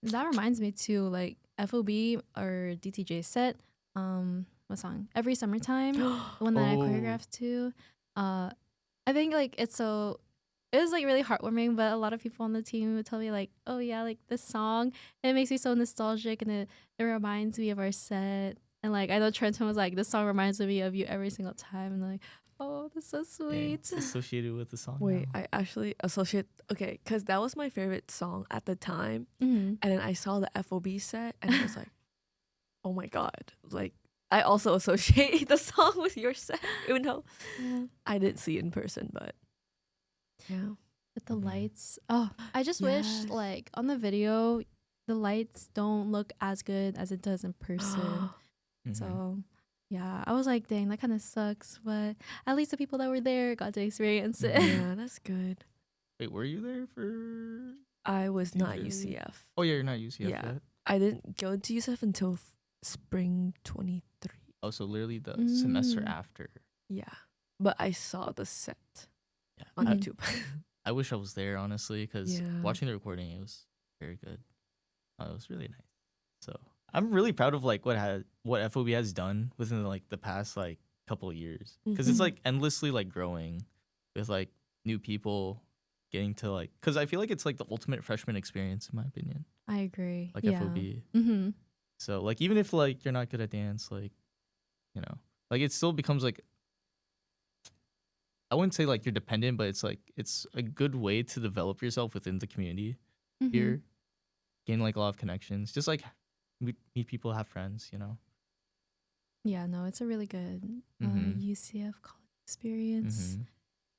That reminds me too, like FOB or DTJ set. What song? Every Summertime, the one that I Oh. choreographed to. I think like it was like really heartwarming, but a lot of people on the team would tell me like, oh yeah, like this song, it makes me so nostalgic and it reminds me of our set. And like I know Trenton was like, this song reminds me of you every single time, and like, oh, that's so sweet. Associated with the song. Wait, now. I actually associate. Okay, because that was my favorite song at the time, Mhm. and then I saw the FOB set, and I was like, Oh my god! Like I also associate the song with your set, even though Yeah. I didn't see it in person. But yeah, With the Mhm. lights. Oh, I just wish Yes. like on the video the lights don't look as good as it does in person. Mhm. So yeah, I was like, dang, that kind of sucks. But at least the people that were there got to experience it. Mhm. yeah, that's good. Wait, were you there for? I was not Teacher? UCF. Oh yeah, you're not UCF Yeah. yet. I didn't go to UCF until spring 23. Oh, so literally the semester Mm. after. Yeah, but I saw the set Yeah, on Mhm. YouTube. I wish I was there honestly, because Yeah. watching the recording, it was very good. It was really nice. So I'm really proud of like what FOB has done within like the past like couple of years, because it's Mhm. like endlessly like growing with like new people getting to like, because I feel like it's like the ultimate freshman experience in my opinion, I agree. like yeah. FOB. Mm-hmm. So like even if like you're not good at dance, like like it still becomes like, I wouldn't say like you're dependent, but it's like it's a good way to develop yourself within the community Mm-hmm. here, gain like a lot of connections, just like meet people, have friends. Yeah, no, it's a really good Mhm. UCF college experience.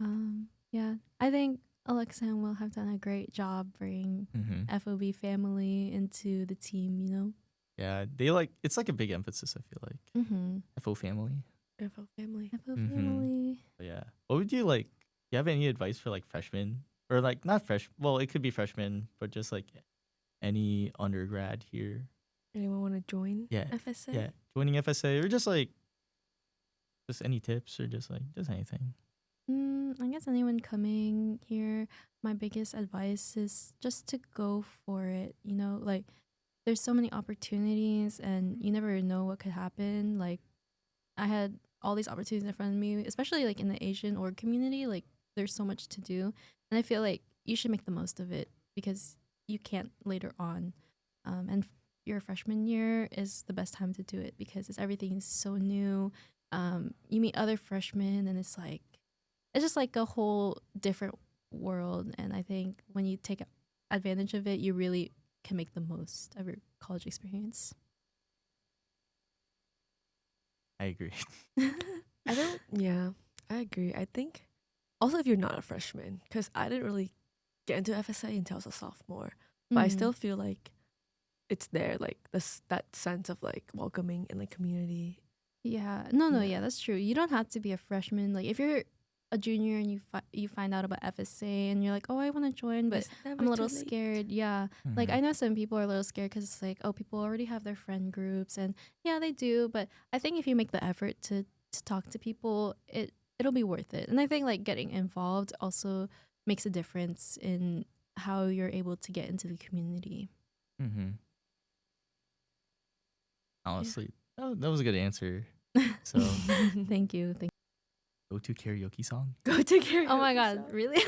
Mhm. Yeah, I think Alexa and Will have done a great job bringing Mhm. FOB family into the team. Yeah, they like, it's like a big emphasis, I feel like. Mm-hmm. FO family. FO family. FO Mhm. family. But yeah. What would you like? Do you have any advice for like freshmen, or like not fresh? Well, it could be freshmen, but just like any undergrad here. Anyone want to join Yeah. FSA? Yeah, joining FSA, or just like just any tips, or just like just anything. I guess anyone coming here, my biggest advice is just to go for it. Like there's so many opportunities and you never know what could happen. Like I had all these opportunities in front of me, especially like in the Asian org community. Like there's so much to do, and I feel like you should make the most of it because you can't later on. Your freshman year is the best time to do it because everything is so new. You meet other freshmen, and it's just like a whole different world. And I think when you take advantage of it, you really can make the most of your college experience. I agree. I don't. Yeah, I agree. I think also if you're not a freshman, because I didn't really get into FSA until I was a sophomore, but I Mhm. still feel like it's there, like that sense of like welcoming and like community. Yeah. Yeah. Yeah, that's true. You don't have to be a freshman. Like if you're a junior and you find out about FSA and you're like, "Oh, I want to join, but It's never I'm a little too late. scared." Yeah. Like Mhm. I know some people are a little scared cuz it's like, "Oh, people already have their friend groups." And yeah, they do, but I think if you make the effort to talk to people, it'll be worth it. And I think like getting involved also makes a difference in how you're able to get into the community. Mhm. Honestly, that was a good answer. So, Thank you. go-to karaoke song. Go to karaoke. Oh my god, song. really?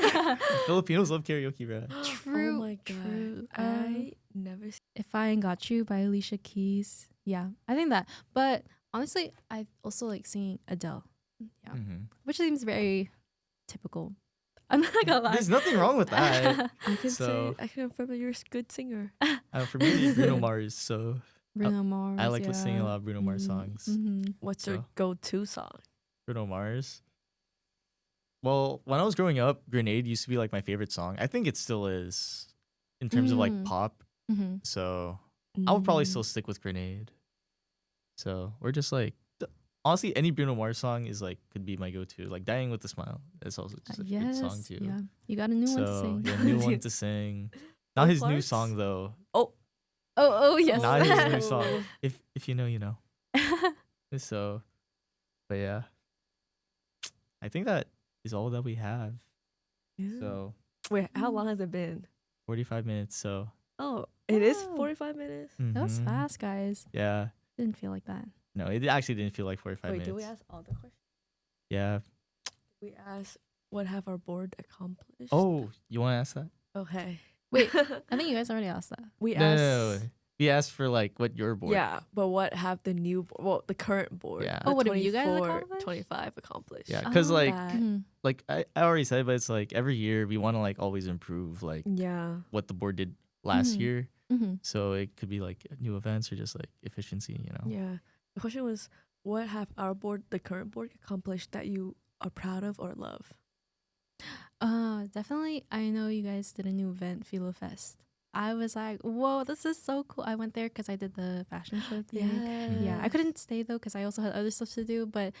Filipinos love karaoke, bro. True. Oh my god. True. I never. If I Ain't Got You by Alicia Keys. Yeah, I think that. But honestly, I also like singing Adele. Yeah, Mhm. which seems very typical. I'm not gonna lie. There's nothing wrong with that. I can So- say I can confirm that you're a good singer. For me, Bruno Mars. So Bruno Mars. I like listening a lot of Bruno Mars Mhm, songs. mhm. What's your So- go-to song? Bruno Mars. Well, when I was growing up, Grenade used to be like my favorite song. I think it still is in terms of like Mm. pop. Mhm. So I would probably still Mm. stick with Grenade. So we're just like, honestly, any Bruno Mars song is like could be my go-to. Like Dying with a Smile. That's also just a good song Yes. too. Yeah. You got a new one to So sing. yeah, new one to sing. Not Both his new parts? song though. Oh yes. Not his new Oh. song. If you know, you know. So, but yeah, I think that is all that we have. Yeah. So Wait, how long has it been? 45 minutes. So Oh, it is Oh. 45 minutes. That was mhm. fast, guys. Yeah. Didn't feel like that. No, it actually didn't feel like 45 Wait, minutes. did we ask all the questions? Yeah. We asked what have our board accomplished? Oh, you want to ask that? Okay. Wait, I think you guys already asked that. we No, asked. no, no. We asked for like what your board. Yeah, but what have the the current board? Yeah. the Oh, what have you guys 24, accomplished? 25 accomplished? Yeah, because Oh, like that. Mhm. I already said, but it's like every year we want to like always improve like Yeah. what the board did last Mhm. year. So it could be like new events or just like efficiency, Yeah. The question was, what have our board, the current board, accomplished that you are proud of or love? Definitely. I know you guys did a new event, Philo Fest. I was like, whoa, this is so cool. I went there because I did the fashion show thing. Yeah, I couldn't stay though because I also had other stuff to do. But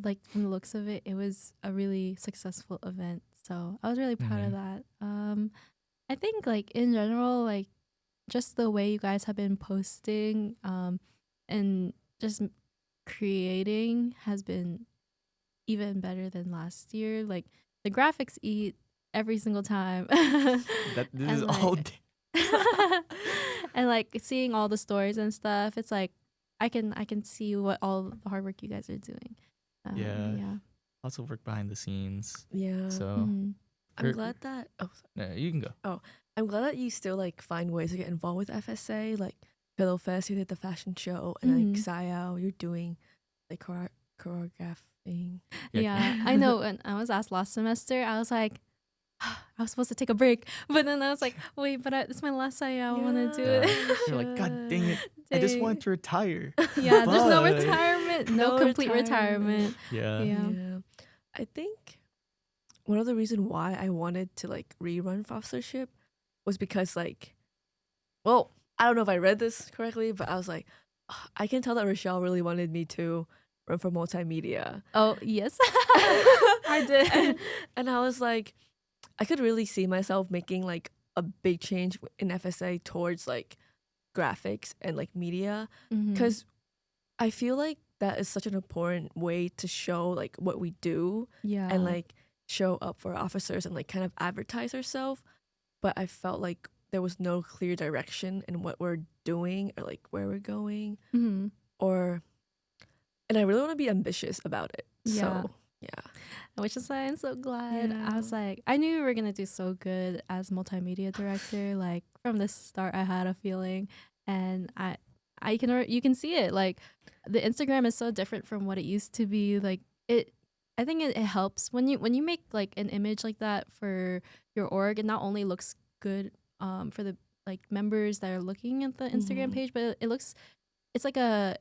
like from the looks of it, it was a really successful event. So I was really proud of that. I think like in general, like just the way you guys have been posting, and just creating has been even better than last year. Like the graphics eat every single time. This is And, all like, and like seeing all the stories and stuff, it's like I can see what all the hard work you guys are doing. Yeah. Lots of work behind the scenes. Yeah. So I'm glad that. Oh, no, you can go. I'm glad that you still like find ways to get involved with FSA. Like Pillow Fest, you did the fashion show, and like Sayao, you're doing like choreographing. Yeah, I know. When I was asked last semester, I was like, I was supposed to take a break, but then I was like, wait, but it's my last Sayao. I want to do it. You're like, God dang it! I just want to retire. Yeah, there's no But- retirement, no complete retirement. Yeah. I think one of the reasons why I wanted to like rerun Fostership was because like, well, I don't know if I read this correctly, but I was like, I can tell that Rechelle really wanted me to run for multimedia. Oh yes, I did. And I was like, I could really see myself making like a big change in FSA towards like graphics and like media, because I feel like that is such an important way to show like what we do and like show up for officers and like kind of advertise ourselves. But I felt like there was no clear direction in what we're doing or like where we're going, and I really want to be ambitious about it. So yeah, which is why I'm so glad. Yeah. I was like, I knew we were gonna do so good as multimedia director. Like from the start, I had a feeling, and you can see it. Like the Instagram is so different from what it used to be. Like it, I think it helps when you make like an image like that for your org. It not only looks good for the like members that are looking at the Instagram page, but it's like a,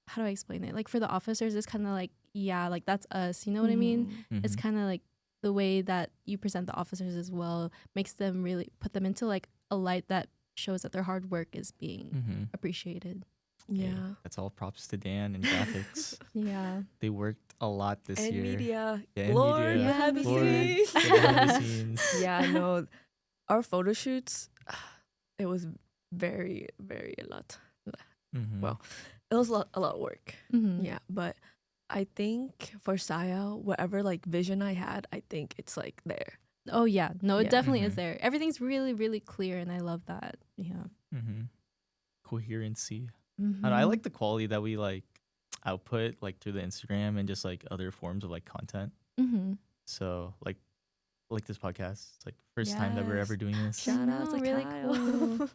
how do I explain it? Like for the officers, it's kind of like, yeah, like that's us. You know what I mean? It's kind of like the way that you present the officers as well makes them really put them into like a light that shows that their hard work is being appreciated. Yeah. That's all props to Dan and graphics. Yeah. They worked a lot this And year. media. Yeah, and Lord, media. behind the Lord, scenes. behind the scenes. Yeah, no, our photo shoots, it was very, very a lot. Well, it was a lot of work. Yeah, but I think for Sayao, whatever like vision I had, I think it's like there. Oh yeah, no, it Yeah. definitely is there. Everything's really, really clear, and I love that. Yeah. Coherency. And I like the quality that we like output like through the Instagram and just like other forms of like content. So like this podcast, it's like first time that we're ever doing this. Shout out to really Kyle. cool.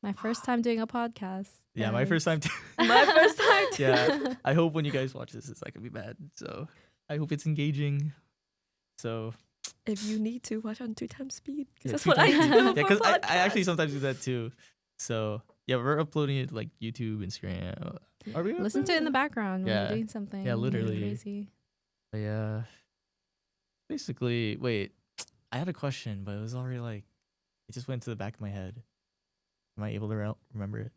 My first time doing a podcast. Yeah, my first time too. My first time too. Yeah, I hope when you guys watch this, it's not gonna be bad. So I hope it's engaging. So If you need to, watch on 2 times speed. 'Cause yeah, that's two what I times- do. Yeah, because I I actually sometimes do that too. So yeah, we're uploading it like YouTube, Instagram. Are we? Listen to it in the background when Yeah. you're doing something. Yeah, literally. Crazy. Yeah. Basically, wait. I had a question, but it was already like it just went to the back of my head. Am I able to remember it?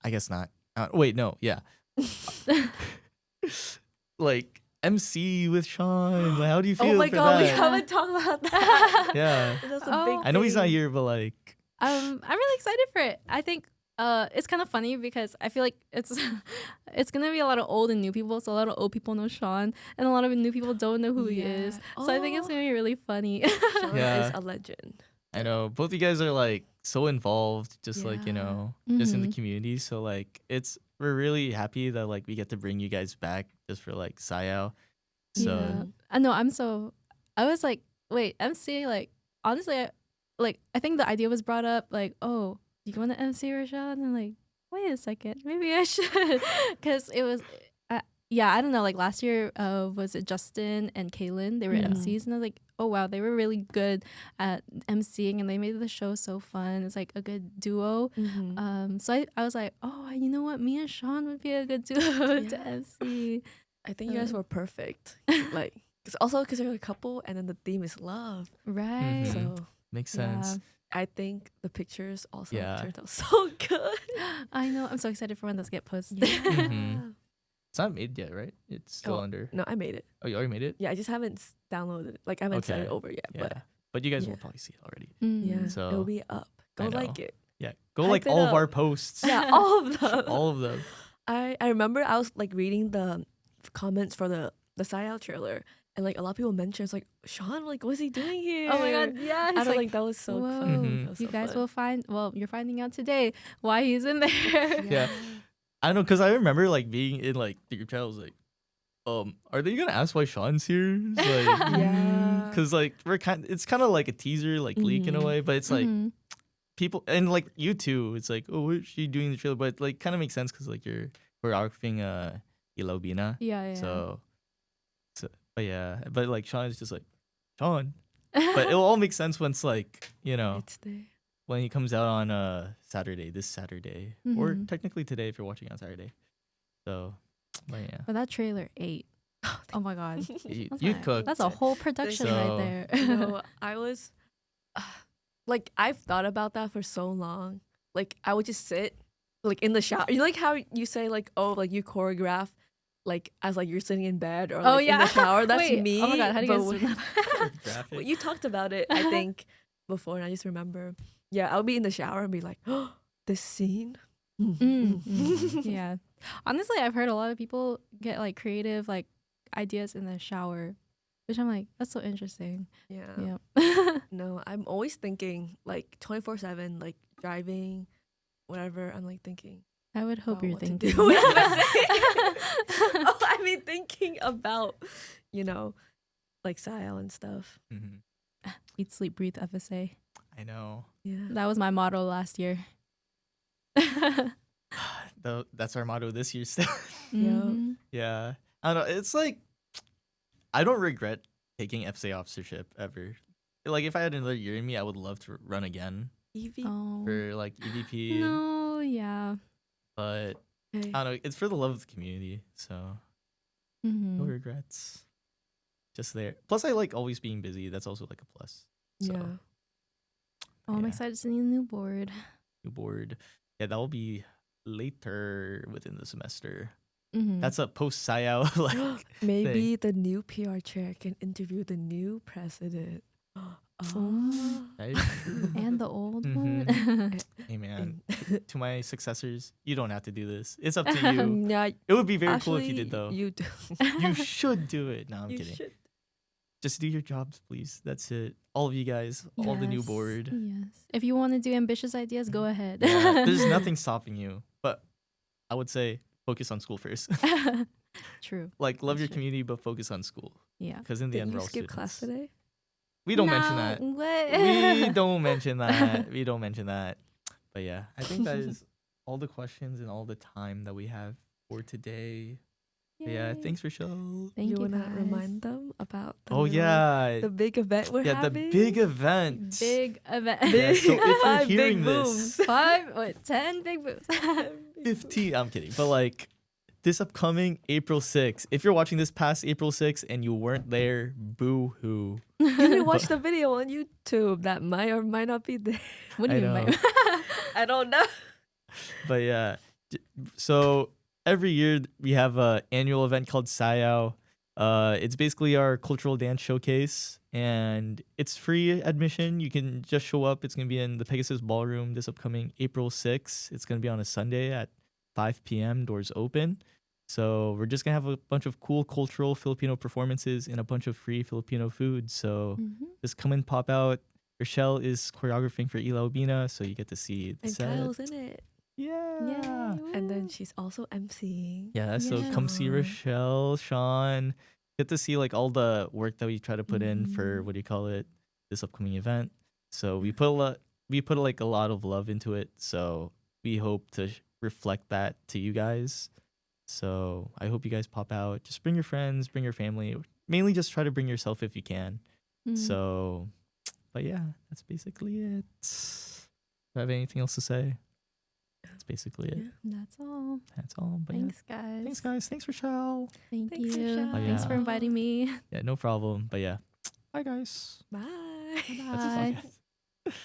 I guess not. Wait, no. Yeah. Like MC with Sean. Like, how do you feel? Oh my for god, we that? haven't talked about that. Yeah. That's a Oh. big I know he's not thing. here, but like. I'm really excited for it. I think it's kind of funny because I feel like it's gonna be a lot of old and new people. So a lot of old people know Sean, and a lot of new people don't know who he is. So I think it's gonna be really funny. Sean Yeah. is a legend. I know both you guys are like so involved, just like, you Yeah. know, just in the community. So like we're really happy that like we get to bring you guys back just for like Sayao. So Yeah. I know. I was like, wait, MC. Like honestly, I think the idea was brought up. Like, oh, you want to MC Rechelle? And I'm like, wait a second, maybe I should, because it was. yeah, I don't know. Like last year, was it Justin and Kaylin? They were Yeah. MCs, and I was like, oh wow, they were really good at MCing, and they made the show so fun. It's like a good duo. So I was like, oh, you know what? Me and Sean would be a good duo to Yeah. MC. I think you guys were perfect. Like, because you're a couple, and then the theme is love. Right. Mhm. So Makes Yeah. sense. I think the pictures also Yeah. turned out so good. I know. I'm so excited for when those get posted. Mhm. It's not made yet, right? It's still Oh, under. No, I made it. Oh, you already made it? Yeah, I just haven't downloaded it. Like, I haven't sent it Okay. over yet. Yeah. But you guys will yeah. probably see it already. Yeah, So, it'll be up. Go I know. like it. Yeah. Go Hype like it all of up. our posts. Yeah, all of them. All of them. I remember I was like reading the comments for the Sayao trailer, and like a lot of people mentioned, it's like, Sean, like, what's he doing here? Oh my god, yeah. I He's was like, like, that was so whoa. fun. Mhm. That was You so guys fun. you're finding out today why he's in there. Yeah. I don't know, because I remember like being in like the group chat. I was like, are they gonna ask why Sean's here? It's like, Yeah. because like it's kind of like a teaser, like leak in a Mhm. way, but it's like Mhm. people and like you too. It's like, oh, what is she doing in the trailer? But like kind of makes sense because like you're choreographing Ilobina. Yeah. So, but yeah, but like Sean is just like Sean. But it'll all make sense once like It's there. when he comes out on this Saturday, or Mhm. technically today if you're watching on Saturday. So, but yeah, But that trailer 8. Oh my god. you That's cooked. That's a whole production So- right there. No, I was like, I've thought about that for so long. Like, I would just sit like in the shower. You know, like how you say like, oh, like you choreograph like as like you're sitting in bed or like Oh, in yeah. the shower. That's Wait, me. oh my god, how do you but guys when- remember? Graphic. well, you talked about it, I think, before, and I just remember. Yeah, I'll be in the shower and be like, oh, this scene. Yeah. Honestly, I've heard a lot of people get like creative like ideas in the shower, which I'm like, that's so interesting. Yeah. Yeah. No, I'm always thinking like 24/7, like driving, whatever. I'm like thinking. I would hope about you're what to thinking. do. What am I saying? Oh, I mean, thinking about, like Sayal and stuff. Mhm. Eat, sleep, breathe, FSA. I know. Yeah. That was my motto last year. That's our motto this year still. Mhm. Yeah. I don't know. It's like I don't regret taking FSA officership ever. Like if I had another year in me, I would love to run again Evie. Oh. for like EVP. No, yeah. But Okay. I don't know. It's for the love of the community, so no Mhm. regrets. Just there. Plus, I like always being busy. That's also like a plus. So, Yeah. Oh, I'm yeah. excited to see the new board. New board. Yeah, that will be later within the semester. Mhm. That's a post SIAO like Maybe the new PR chair can interview the new president. Oh. that is true. and the old Mhm. one. Hey man, to my successors, you don't have to do this. It's up to you. Yeah. It would be very cool if you Actually, did though. You do. You should do it. No, I'm You kidding. should. Just do your jobs, please. That's it. All of you guys, all the new Yes. board. Yes. If you want to do ambitious ideas, go ahead. Yeah, there's nothing stopping you. But I would say focus on school first. True. Like love That's your true. community, but focus on school. Yeah. Because in the Did end, we're you all skip students. class today? We don't mention that. What? We don't mention that. We don't mention that. But yeah, I think that is all the questions and all the time that we have for today. But yeah, Yay. thanks, Rechelle. Thank you, wanna guys. remind them about the Oh yeah, the big event we're yeah, the having? big event. Big event. Yeah, so if you're 5 hearing big this, booms. 10 big boobs. 15. I'm kidding, but like this upcoming April 6th. If you're watching this past April 6th and you weren't there, boo hoo. You can watch the video on YouTube. That might or might not be there. What do I you mean? know. by- I don't know. But yeah, so every year we have a annual event called SIAO. It's basically our cultural dance showcase, and it's free admission. You can just show up. It's gonna be in the Pegasus Ballroom this upcoming April 6th. It's gonna be on a Sunday at 5 p.m. Doors open. So we're just gonna have a bunch of cool cultural Filipino performances and a bunch of free Filipino food. So Mhm. just come and pop out. Rechelle is choreographing for Ila Obina, so you get to see the And set. Kyle's in it. Yeah. Yay, And then woo. she's also emceeing. Yeah, so come see Yeah. Rechelle, Sean. Get to see like all the work that we try to put in for Mhm. what do you call it, this upcoming event. So we put like a lot of love into it. So we hope to reflect that to you guys. So I hope you guys pop out. Just bring your friends, bring your family. Mainly just try to bring yourself if you can. Mm. So, but yeah, that's basically it. Do I have anything else to say? That's basically it. Yeah. That's all. That's all. But Thanks, guys. yeah. Thanks, guys. Thanks, Rechelle. Thank Thanks, you. Rechelle. Thanks for Yeah. inviting me. Yeah, no problem. But yeah, bye, guys. Bye. That's Bye. the podcast.